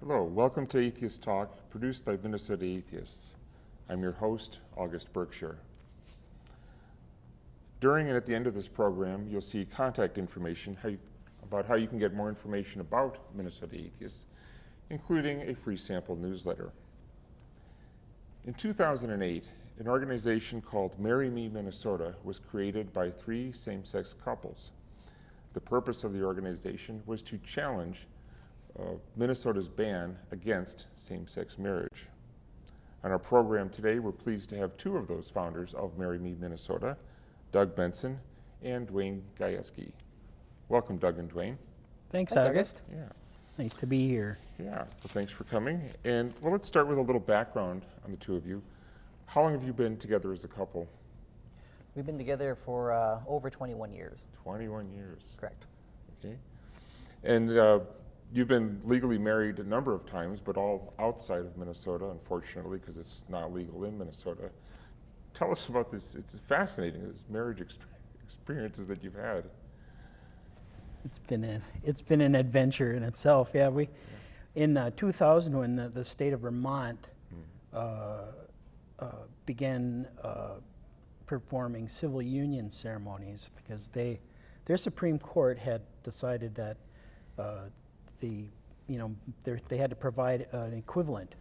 Hello, welcome to Atheists Talk, produced by Minnesota Atheists. I'm your host, August Berkshire. During and at the end of this program, you'll see contact information about how you can get more information about Minnesota Atheists, including a free sample newsletter. In 2008, an organization called Marry Me Minnesota was created by 3 same-sex couples. The purpose of the organization was to challenge Minnesota's ban against same-sex marriage. On our program today, we're pleased to have 2 of those founders of Marry Me Minnesota, Doug Benson and Duane Gajewski. Welcome, Doug and Duane. Thanks, August. Yeah. Nice to be here. Yeah, well, thanks for coming. And well, let's start with a little background on the 2 of you. How long have you been together as a couple? We've been together for over 21 years. 21 years. Correct. Okay. And you've been legally married a number of times, but all outside of Minnesota, unfortunately, because it's not legal in Minnesota. Tell us about this. It's fascinating, this marriage experiences that you've had. It's been an adventure in itself. Yeah, in 2000, when the state of Vermont began performing civil union ceremonies, because their Supreme Court had decided that they had to provide an equivalent,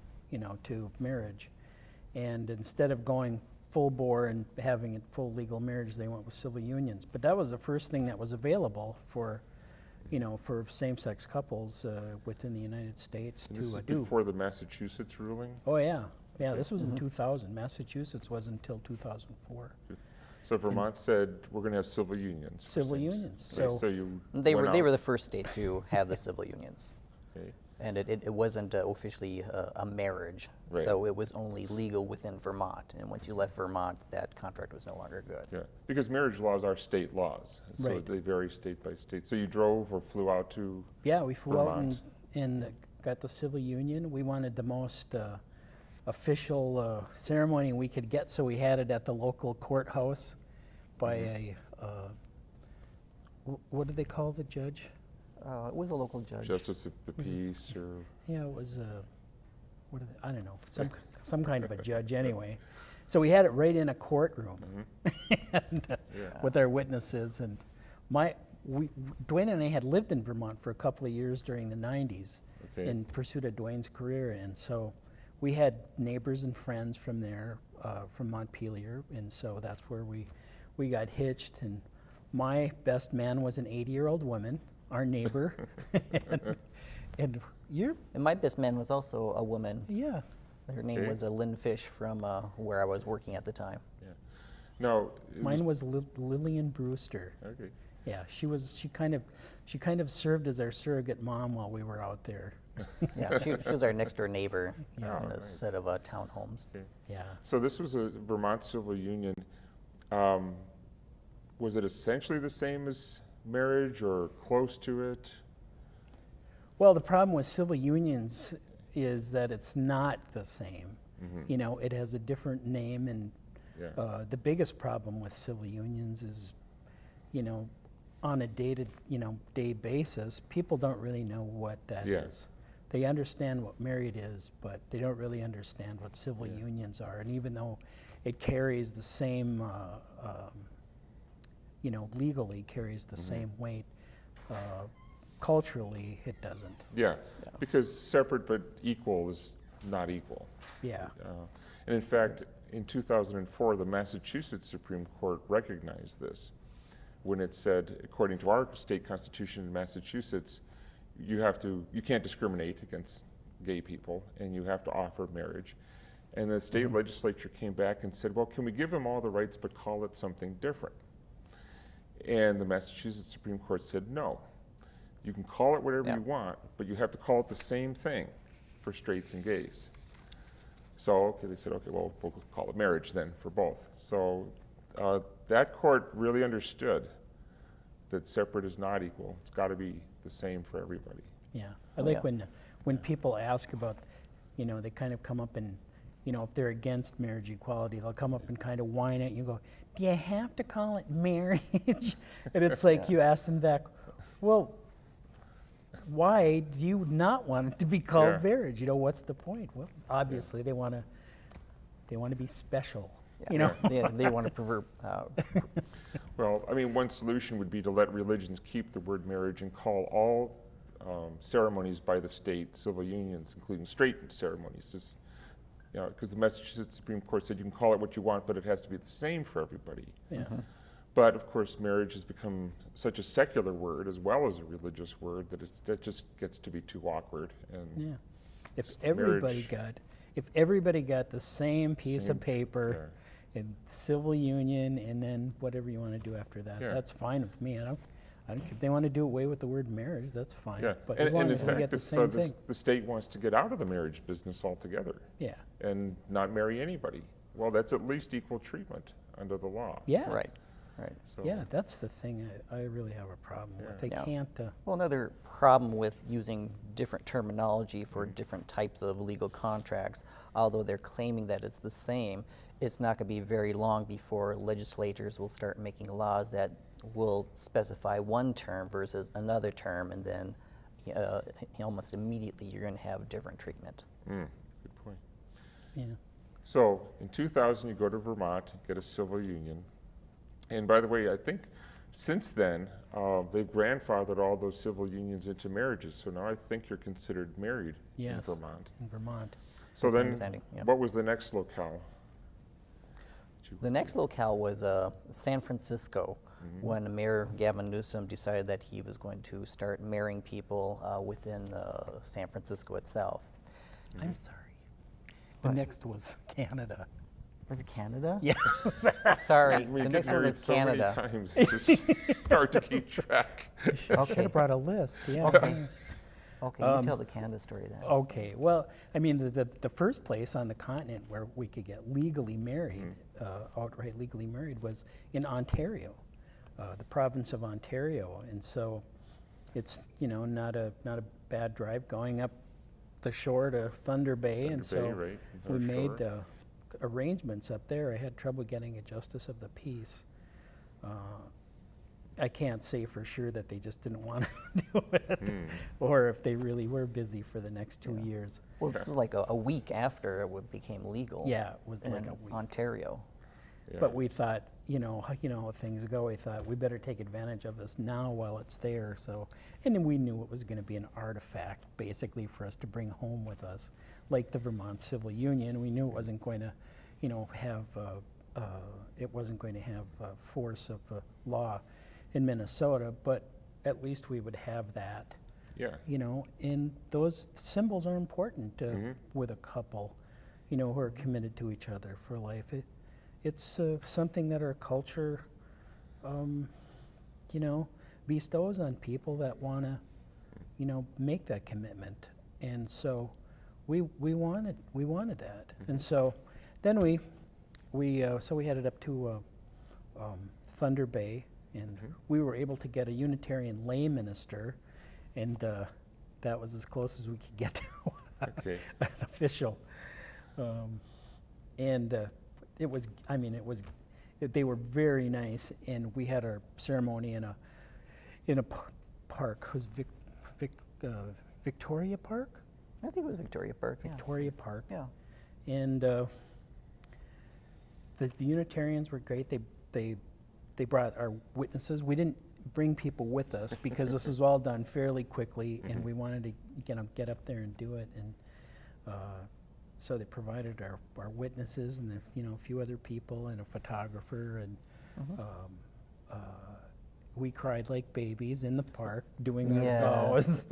to marriage, and instead of going full bore and having a full legal marriage, they went with civil unions. But that was the first thing that was available for same-sex couples within the United States And to this is do. before the Massachusetts ruling? Oh yeah, this was in 2000. Massachusetts wasn't until 2004. So Vermont said we're going to have civil unions. for Civil same- unions. Okay, So you They went were out. the first state to have the civil unions, Okay. and it wasn't officially a marriage. Right. So it was only legal within Vermont, and once you left Vermont, that contract was no longer good. Yeah, because marriage laws are state laws, so Right. they vary state by state. So you drove or flew out to? yeah, we flew out Vermont. and got the civil union. We wanted the most official ceremony we could get, so we had it at the local courthouse by a what do they call the judge? It was a local judge. Justice of the Peace, or Yeah, it was I don't know, some kind of a judge anyway. So we had it right in a courtroom and, Yeah. with our witnesses. And Duane and I had lived in Vermont for a couple of years during the 90s Okay. in pursuit of Duane's career. And so we had neighbors and friends from there, from Montpelier. And so that's where we got hitched. And my best man was an 80-year-old woman, our neighbor. and you're, And my best man was also a woman. yeah. Her name Okay. was Lynn Fish from where I was working at the time. yeah. No, Mine was Lillian Brewster. okay. Yeah, she kind of served as our surrogate mom while we were out there. Yeah, she was our next door neighbor Yeah. in a Right. set of townhomes. Okay. Yeah. So this was a Vermont civil union. Was it essentially the same as marriage or close to it? Well, the problem with civil unions is that it's not the same. Mhm. It has a different name, and Yeah. the biggest problem with civil unions is, on a day basis, people don't really know what that Yeah. is. They understand what married is, but they don't really understand what civil Yeah. unions are. And even though it carries the same, legally carries the same weight, culturally it doesn't. Yeah, because separate but equal is not equal. Yeah. And in fact, in 2004, the Massachusetts Supreme Court recognized this when it said, according to our state constitution in Massachusetts, you can't discriminate against gay people, and you have to offer marriage. And the state legislature came back and said, well, can we give them all the rights but call it something different? And the Massachusetts Supreme Court said, no. You can call it whatever you want, but you have to call it the same thing for straights and gays. So they said, okay, well, we'll call it marriage then for both. So that court really understood that separate is not equal. It's got to be the same for everybody. Yeah, I like when people ask about, they kind of come up and, if they're against marriage equality, they'll come up and kind of whine at you and go, do you have to call it marriage? And it's like you ask them back, well, why do you not want it to be called Yeah. marriage? You know, what's the point? Well, obviously they want to be special. Yeah. You know, they want to pervert. Well, I mean, one solution would be to let religions keep the word marriage and call all ceremonies by the state civil unions, including straight ceremonies. Because the Massachusetts Supreme Court said you can call it what you want, but it has to be the same for everybody. yeah. But of course, marriage has become such a secular word as well as a religious word that just gets to be too awkward. And Yeah. If Just everybody marriage. if everybody got the same piece Same of paper and civil union and then whatever you want to do after that, Yeah. that's fine with me. I don't if they want to do away with the word marriage, that's fine. Yeah, But and, as long and as in we fact, get the if same thing. the state wants to get out of the marriage business altogether Yeah. and not marry anybody, well, that's at least equal treatment under the law. Yeah. Right. Right. So, Yeah, that's the thing I really have a problem with. They Yeah. can't. Well, another problem with using different terminology for different types of legal contracts, although they're claiming that it's the same, it's not going to be very long before legislators will start making laws that will specify one term versus another term, and then almost immediately you're going to have different treatment. good point. Yeah. So in 2000, you go to Vermont, get a civil union. And by the way, I think since then, they've grandfathered all those civil unions into marriages. So now I think you're considered married Yes. in Vermont. In Vermont. So That's my then, understanding, yeah. what was the next locale? The next locale was San Francisco, when Mayor Gavin Newsom decided that he was going to start marrying people within San Francisco itself. I'm sorry. The next was Canada. Was it Canada? Yeah. Sorry, We the get next one married was so many Canada. times, it's just hard to keep track. Should Okay. have brought a list. Yeah. Okay. Okay, you tell the Canada story then. Okay, well, I mean, the first place on the continent where we could get legally married, outright legally married, was in Ontario, the province of Ontario. And so it's, not a bad drive going up the shore to Thunder Bay. And Thunder Bay, so right, we North made Shore. arrangements up there. I had trouble getting a justice of the peace. I can't say for sure that they just didn't want to do it, or if they really were busy for the next 2 years. Well, this was like a week after it became legal. Yeah, it was in like a week. Ontario. Yeah. But we thought, how things go. We thought we better take advantage of this now while it's there. So, and then we knew it was going to be an artifact, basically, for us to bring home with us, like the Vermont Civil Union. We knew it wasn't going to, have force of law in Minnesota, but at least we would have that. Yeah. And those symbols are important with a couple, who are committed to each other for life. It's something that our culture, bestows on people that want to, make that commitment. And so we wanted that. And so then we headed up to Thunder Bay, and we were able to get a Unitarian lay minister, and that was as close as we could get to Okay. an official. They were very nice, and we had our ceremony in a park. It was Victoria Park? I think it was Victoria Park. Yeah. Victoria Park. Yeah. And the Unitarians were great. They brought our witnesses. We didn't bring people with us because this was all done fairly quickly, and we wanted to get up there and do it. And so they provided our witnesses and a few other people and a photographer, and we cried like babies in the park doing our Yeah. vows.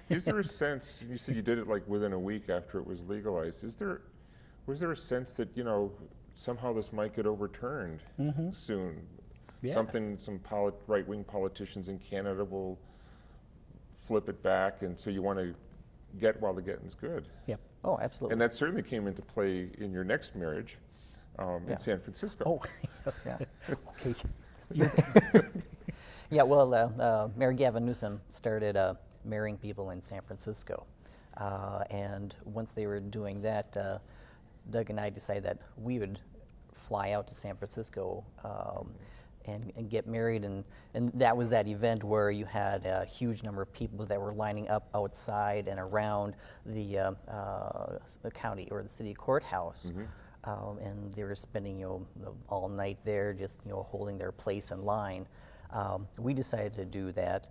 Is there a sense, you said you did it like within a week after it was legalized, was there a sense that, somehow this might get overturned soon? Yeah. Some right-wing politicians in Canada will flip it back, and so you want to get while the getting's good. Yep. Oh, absolutely. And that certainly came into play in your next marriage Yeah. in San Francisco. Oh, yes. Yeah. Okay. Yeah, well, Mayor Gavin Newsom started marrying people in San Francisco. And once they were doing that, Doug and I decided that we would fly out to San Francisco and get married, and that was that event where you had a huge number of people that were lining up outside and around the county or the city courthouse, and they were spending all night there, just holding their place in line. We decided to do that,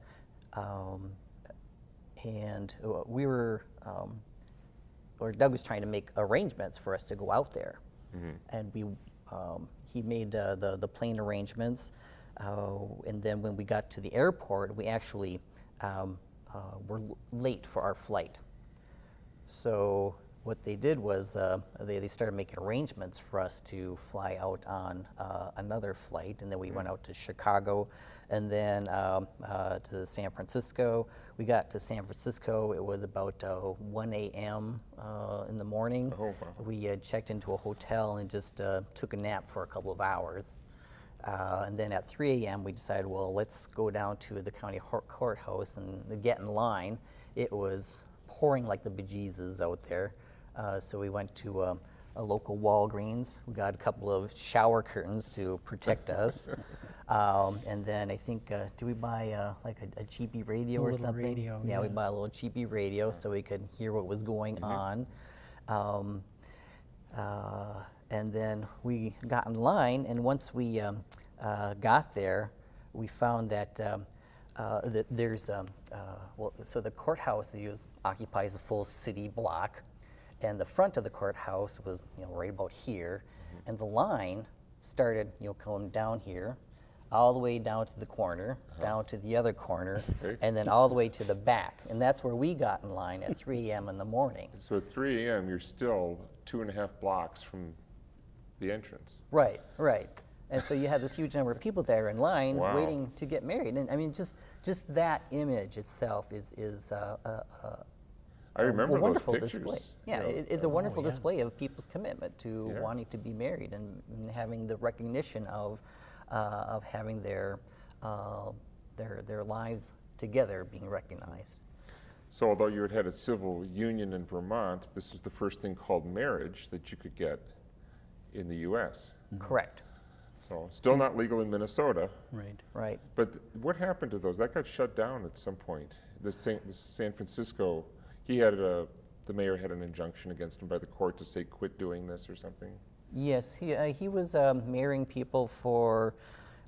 and we were, or Doug was trying to make arrangements for us to go out there, and he made the plane arrangements, and then when we got to the airport, we actually were late for our flight. So what they did was they started making arrangements for us to fly out on another flight, and then we went out to Chicago, and then to San Francisco. We got to San Francisco, it was about 1 a.m. In the morning. Oh, wow. We checked into a hotel and just took a nap for a couple of hours. And then at 3 a.m. we decided, well, let's go down to the county courthouse and get in line. It was pouring like the bejesus out there. So we went to a local Walgreens. We got a couple of shower curtains to protect us. And then I think, did we buy like a cheapy radio or something? Radio, yeah, we bought a little cheapy radio so we could hear what was going on. And then we got in line, and once we got there, we found that that there's well, so the courthouse occupies a full city block, and the front of the courthouse was right about here, and the line started coming down here, all the way down to the corner, down to the other corner, and then all the way to the back, and that's where we got in line at 3 a.m. in the morning. So at 3 a.m. you're still 2.5 blocks from the entrance. Right, right. And so you had this huge number of people there in line Wow. waiting to get married, and I mean, just that image itself is I remember a those wonderful pictures. display. Yeah, You know, it's a wonderful yeah. display of people's commitment to Yeah. wanting to be married and having the recognition of having their lives together being recognized. So although you had a civil union in Vermont, this was the first thing called marriage that you could get in the U.S. Correct. So still not legal in Minnesota. Right. Right. But what happened to those? That got shut down at some point. The San Francisco, the mayor had an injunction against him by the court to say quit doing this or something. Yes, he was marrying people for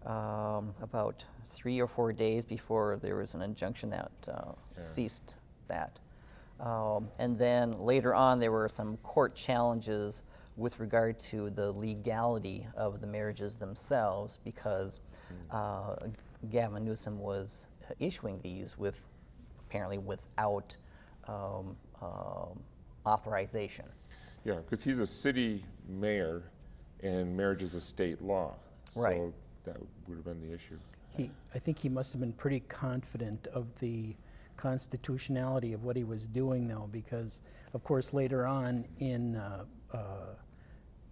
about 3 or 4 days before there was an injunction that ceased that. And then later on, there were some court challenges with regard to the legality of the marriages themselves, because Gavin Newsom was issuing these apparently without authorization. Yeah, because he's a city mayor and marriage is a state law. Right. So that would have been the issue. I think he must have been pretty confident of the constitutionality of what he was doing, though, because, of course, later on in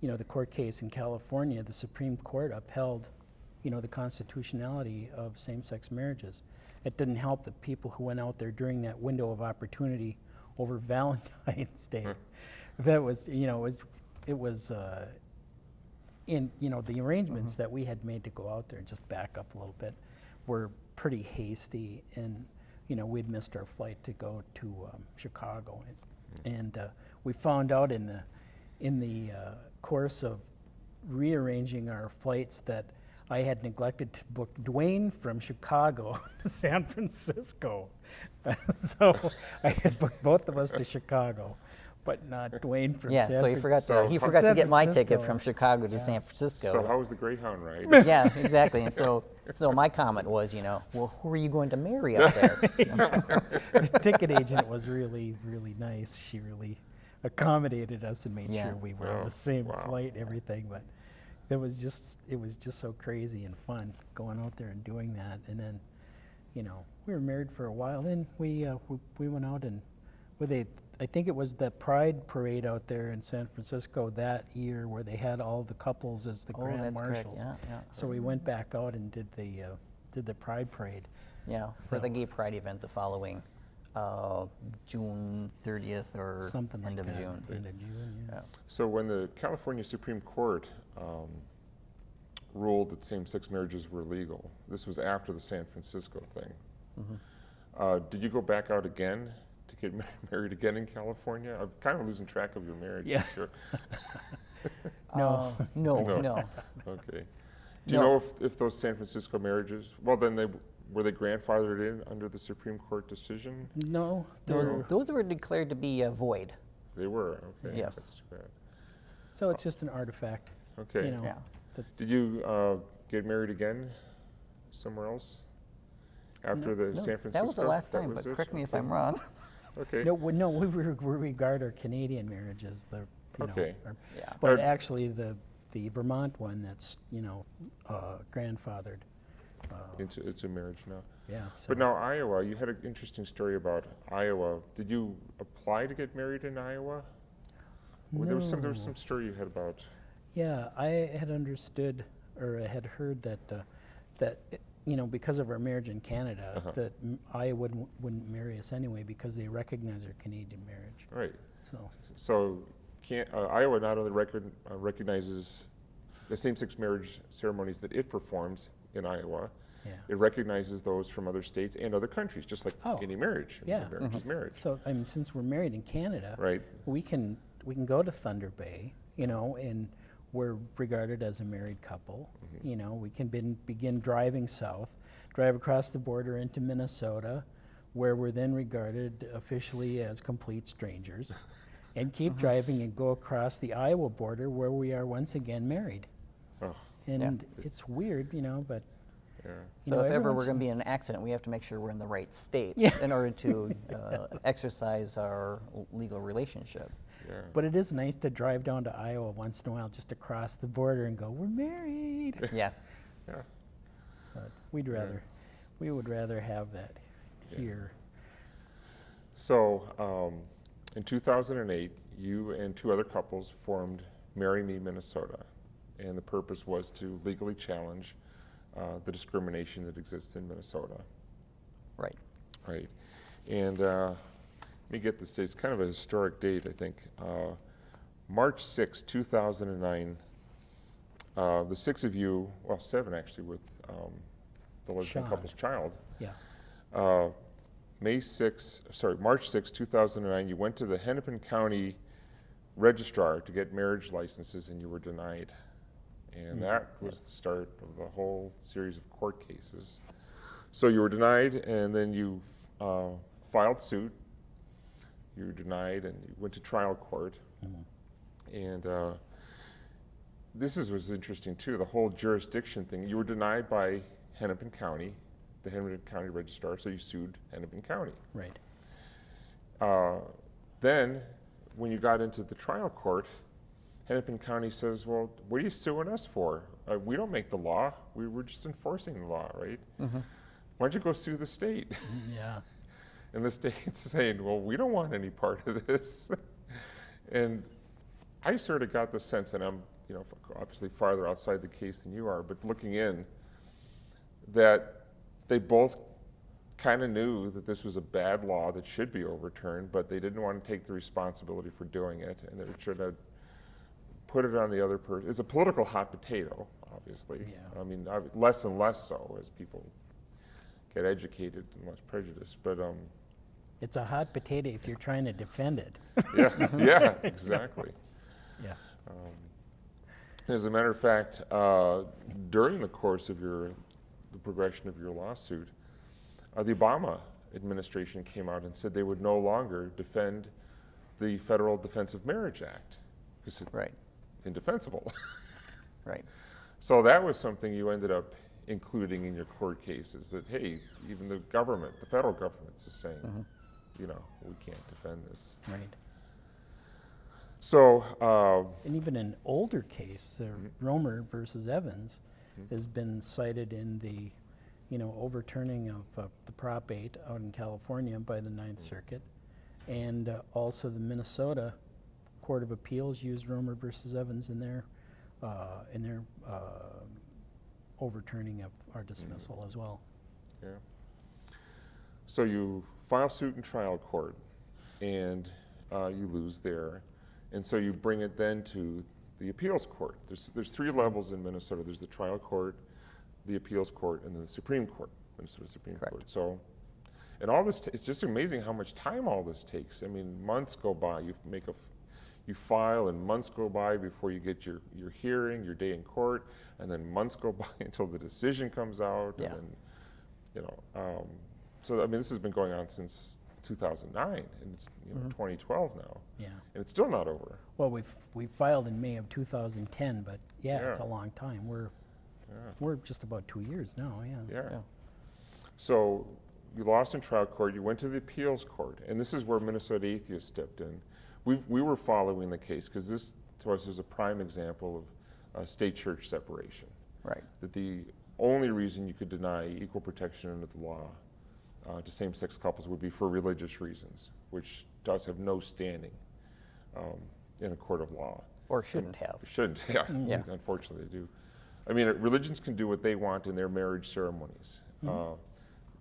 the court case in California, the Supreme Court upheld, the constitutionality of same-sex marriages. It didn't help the people who went out there during that window of opportunity over Valentine's Day. That was, it was in, the arrangements that we had made to go out there, just back up a little bit, were pretty hasty, and, we'd missed our flight to go to Chicago. And we found out in the course of rearranging our flights that I had neglected to book Duane from Chicago to San Francisco. So I had booked both of us to Chicago, but not Duane from San Francisco. So he forgot So he how- forgot to San get my ticket Francisco. from Chicago to San Francisco. So how was the Greyhound ride? Yeah, exactly. And so my comment was, well, who are you going to marry up there? The ticket agent was really, really nice. She really accommodated us and made Yeah. sure we were on Oh, the same wow. flight and everything. But it was just so crazy and fun going out there and doing that. And then, we were married for a while. Then we went out and I think it was the Pride Parade out there in San Francisco that year where they had all the couples as the grand that's correct. marshals. Yeah. So we went back out and did the Pride Parade. Yeah, for the Gay Pride event the following June 30th or Something end like of that. June. End of June, yeah. So when the California Supreme Court ruled that same-sex marriages were legal. This was after the San Francisco thing. Did you go back out again to get married again in California? I'm kind of losing track of your marriage. Yeah. Sure. No. No. No. Okay. Do you No. know if those San Francisco marriages, well, then were they grandfathered in under the Supreme Court decision? No, Those were declared to be void. They were. Okay. Yes. That's too bad. so it's just an artifact. Okay. You know, Yeah. that's, Did you get married again somewhere else after the No, San Francisco? that was the last That time, was but it? correct me if Okay. I'm wrong. Okay. no, we regard our Canadian marriage as the, you know, Okay. Yeah. but Now- actually the Vermont one that's, you know, grandfathered. It's a marriage now. Yeah. So But now Iowa, you had an interesting story about Iowa. Did you apply to get married in Iowa? Well, there was some story you had about. Yeah, I had understood, or I had heard that you know, because of our marriage in Canada, Uh-huh. that Iowa wouldn't marry us anyway because they recognize our Canadian marriage. Right. So Iowa not only recognizes the same-sex marriage ceremonies that it performs in Iowa, yeah. it recognizes those from other states and other countries, just like Oh, any marriage. yeah. Marriage is marriage. So I mean, since we're married in Canada, Right. we can go to Thunder Bay, you know, and we're regarded as a married couple. You know, we can begin driving south, drive across the border into Minnesota, where we're then regarded officially as complete strangers, and keep driving and go across the Iowa border, where we are once again married. Oh, And it's weird, you know, but yeah. you So know, if ever we're everyone's- going to be in an accident, we have to make sure we're in the right state Yeah. in order to exercise our legal relationship. Yeah. But it is nice to drive down to Iowa once in a while, just to cross the border and go, we're married. Yeah. Yeah. But we would rather have that here. So, in 2008, you and two other couples formed Marry Me Minnesota, and the purpose was to legally challenge the discrimination that exists in Minnesota. Right. Right. And let me get this date. It's kind of a historic date, I think. March 6, 2009, the six of you, well, seven actually, with the lesbian Sean. couple's child, Yeah. March 6, 2009, you went to the Hennepin County registrar to get marriage licenses and you were denied. And that was the start of the whole series of court cases. So you were denied, and then you filed suit. You were denied, and you went to trial court. And this was interesting too, the whole jurisdiction thing. You were denied by Hennepin County, the Hennepin County registrar, so you sued Hennepin County. Right. Then, when you got into the trial court, Hennepin County says, well, what are you suing us for? We don't make the law. We're just enforcing the law, right? Why don't you go sue the state? Yeah. And the state's saying, well, we don't want any part of this. And I sort of got the sense, and I'm, you know, obviously farther outside the case than you are, but looking in, that they both kind of knew that this was a bad law that should be overturned, but they didn't want to take the responsibility for doing it, and they were trying to put it on the other person. It's a political hot potato, obviously. Yeah. I mean, less and less so as people get educated and less prejudiced. But It's a hot potato if you're trying to defend it. yeah, exactly. Yeah. As a matter of fact, during the course of the progression of your lawsuit, the Obama administration came out and said they would no longer defend the Federal Defense of Marriage Act because it's Right. indefensible. Right. So that was something you ended up including in your court cases, that, hey, even the government, the federal government is saying, you know, we can't defend this. Right. So, And even an older case, Romer versus Evans, has been cited in the, you know, overturning of the Prop 8 out in California by the Ninth Circuit, and also the Minnesota Court of Appeals used Romer versus Evans in their overturning of our dismissal as well. yeah. So you file suit in trial court, and you lose there, and so you bring it then to the appeals court. There's three levels in Minnesota. There's the trial court, the appeals court, and then the Supreme Court, Minnesota Supreme Correct. Court. So, and all this, it's just amazing how much time all this takes. I mean, months go by, you file, and months go by before you get your hearing, your day in court, and then months go by until the decision comes out, Yeah. and then, you know, so I mean, this has been going on since 2009, and it's 2012 now, Yeah. and it's still not over. Well, we filed in May of 2010, but yeah, it's a Yeah. long time. We're just about 2 years now. Yeah. Yeah. Yeah. So you lost in trial court, you went to the appeals court, and this is where Minnesota Atheists stepped in. We were following the case because this to us is a prime example of state-church separation. Right. That the only reason you could deny equal protection under the law to same-sex couples would be for religious reasons, which does have no standing in a court of law. Or shouldn't have. Shouldn't, yeah. Yeah. Unfortunately, they do. I mean, religions can do what they want in their marriage ceremonies.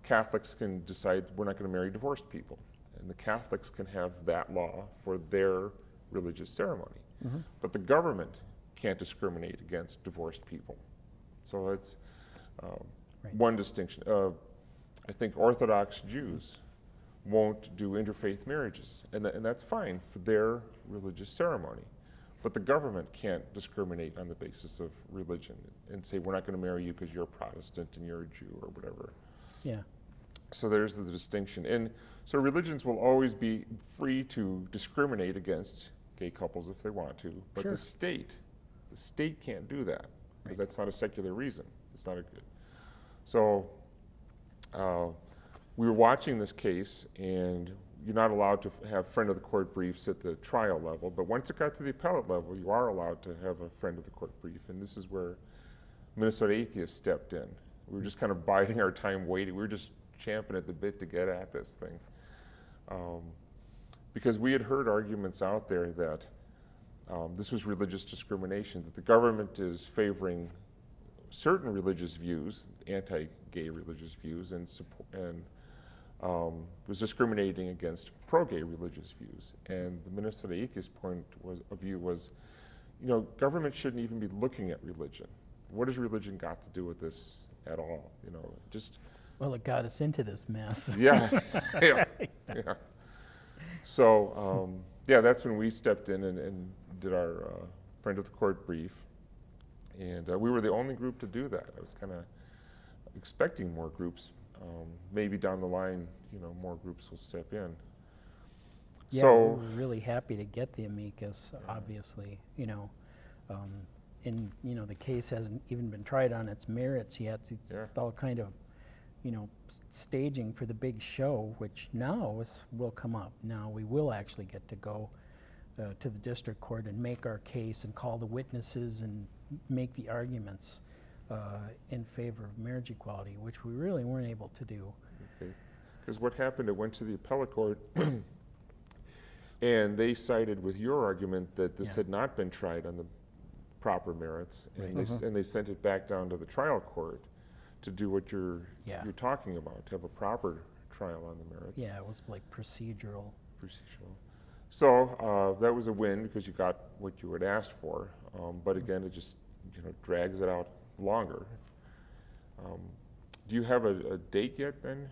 Catholics can decide we're not going to marry divorced people, and the Catholics can have that law for their religious ceremony. But the government can't discriminate against divorced people. So it's one distinction. I think Orthodox Jews won't do interfaith marriages, and that's fine for their religious ceremony. But the government can't discriminate on the basis of religion and say, we're not going to marry you because you're a Protestant and you're a Jew or whatever. Yeah. So there's the distinction. And so religions will always be free to discriminate against gay couples if they want to, but Sure. the state can't do that because that's not a secular reason. It's not a good. So we were watching this case, and you're not allowed to have friend of the court briefs at the trial level, but once it got to the appellate level, you are allowed to have a friend of the court brief, and this is where Minnesota Atheists stepped in. We were just kind of biding our time waiting. We were just champing at the bit to get at this thing. Because we had heard arguments out there that this was religious discrimination, that the government is favoring certain religious views, anti-gay religious views, and was discriminating against pro-gay religious views. And the Minnesota Atheist point of view was, government shouldn't even be looking at religion. What has religion got to do with this at all? Well, it got us into this mess. Yeah, yeah. So, that's when we stepped in and did our friend of the court brief. And we were the only group to do that. I was kind of expecting more groups. Maybe down the line, more groups will step in. Yeah, So, we were really happy to get the amicus, obviously, and, the case hasn't even been tried on its merits yet. It's all kind of, staging for the big show, which now will come up. Now we will actually get to go to the district court and make our case and call the witnesses and make the arguments in favor of marriage equality, which we really weren't able to do. okay. Because what happened, it went to the appellate court, and they sided with your argument that this had not been tried on the proper merits, and they sent it back down to the trial court to do what you're talking about, to have a proper trial on the merits. Yeah, it was like procedural. So that was a win because you got what you had asked for, but again, it just drags it out longer. Do you have a date yet then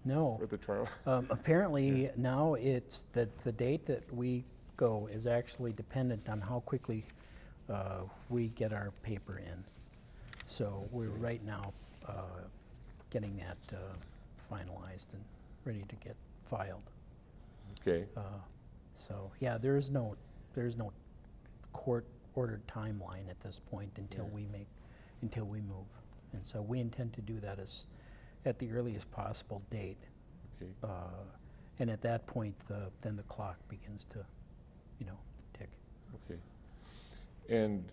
No. for the trial? Apparently now it's that the date that we go is actually dependent on how quickly we get our paper in. So we're right now getting that finalized and ready to get filed. Okay. So yeah, there is no court-ordered timeline at this point until we move, and so we intend to do that at the earliest possible date. Okay. And at that point, then the clock begins to, tick. Okay. And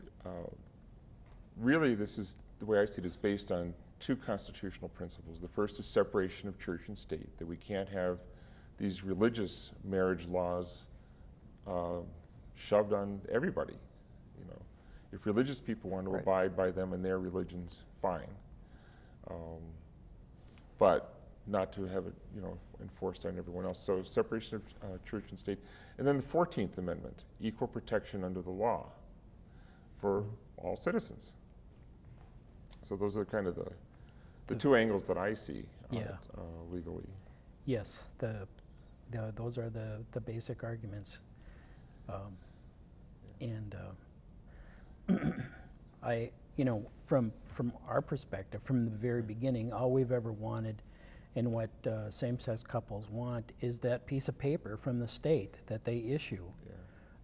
really, this is the way I see it is based on two constitutional principles. The first is separation of church and state, that we can't have these religious marriage laws shoved on everybody. If religious people want to abide by them and their religions, fine. But not to have it, enforced on everyone else. So separation of church and state. And then the 14th Amendment, equal protection under the law. for all citizens. So those are kind of the two angles that I see on it, legally. Yes, those are the basic arguments. And I, from our perspective, from the very beginning, all we've ever wanted and what same-sex couples want is that piece of paper from the state that they issue.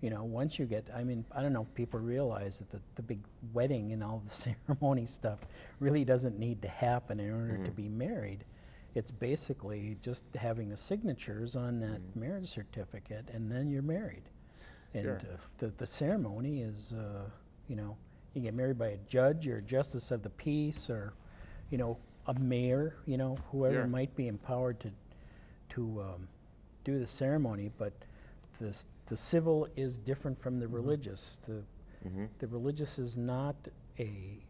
Yeah. Once you get, I don't know if people realize that the big wedding and all the ceremony stuff really doesn't need to happen in order to be married. It's basically just having the signatures on that marriage certificate, and then you're married. And the ceremony is, you get married by a judge or a justice of the peace, or, a mayor, whoever might be empowered to do the ceremony. But the civil is different from the religious. The religious is not a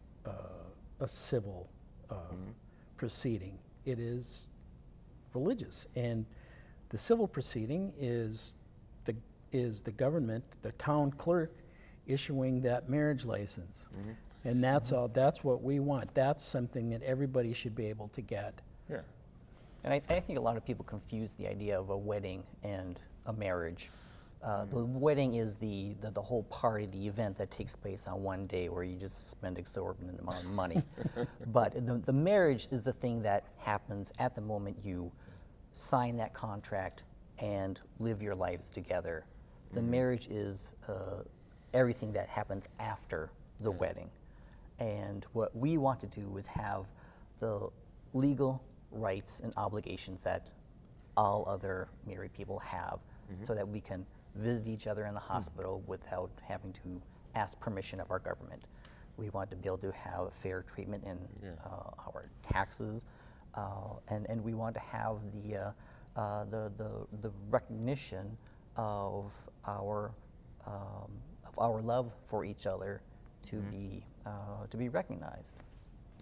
civil proceeding. It is religious, and the civil proceeding is the government, the town clerk, issuing that marriage license, and that's all. That's what we want. That's something that everybody should be able to get. Yeah. And I think a lot of people confuse the idea of a wedding and a marriage. The wedding is the whole party, the event that takes place on one day where you just spend exorbitant amount of money. But the marriage is the thing that happens at the moment you sign that contract and live your lives together. The marriage is everything that happens after the wedding. And what we want to do is have the legal rights and obligations that all other married people have, so that we can visit each other in the hospital without having to ask permission of our government. We want to be able to have fair treatment in our taxes, and we want to have the recognition of our love for each other to be recognized.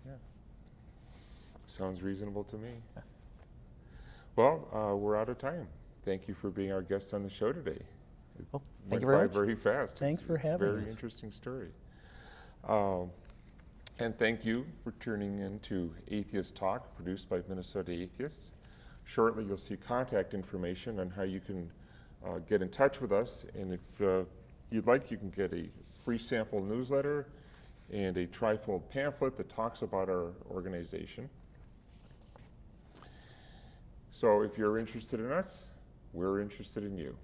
Yeah. Sounds reasonable to me. Well, we're out of time. Thank you for being our guest on the show today. Well, Went thank you very by much. very fast. Thanks It's for a having very us. interesting story. And thank you for tuning in to Atheists Talk, produced by Minnesota Atheists. Shortly, you'll see contact information on how you can get in touch with us. And if you'd like, you can get a free sample newsletter and a trifold pamphlet that talks about our organization. So if you're interested in us, we're interested in you.